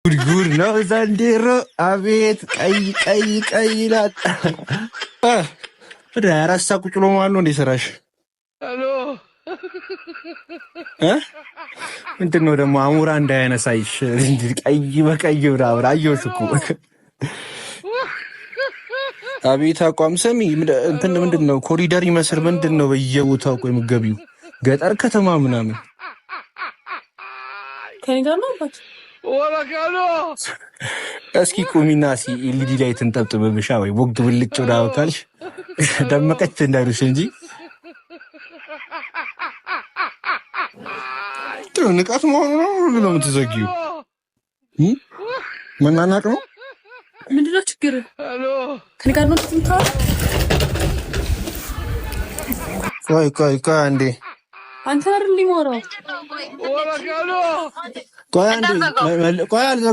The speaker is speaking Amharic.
ጉድ ነው ዘንድሮ አቤት ቀይ ይላል። ወደ 24 ሰዓት ቁጭ ብሎ ማለት ነው እንደ ስራሽ። ምንድን ነው ደግሞ አሞራ እንዳያነሳይሽ ቀይ በቀይ ብራብራ አየሁሽ እኮ። አቤት አቋም ሰሚ እንትን ምንድን ነው ኮሪደር ይመስል ምንድን ነው በየቦታው ቆይ የምትገቢው ገጠር ከተማ ምናምን ከኔ ጋር ነው አባት ወላካሎ እስኪ ቁሚና ኤልኢዲ ላይ ተንጠብጥበብሻ ወይ ወግ ብልጭ ወዳ ካልሽ ደመቀች እንዳይሉሽ እንጂ ንቃት መሆኑ ነው ነው የምትዘጊው። መናናቅ ነው ምንድን ነው ችግር? ከኔ ጋር ነው ትምታው። ቆይ አንዴ አንተ አይደል ሊሞራው ወላካሎ ቆይ አንዴ ቆይ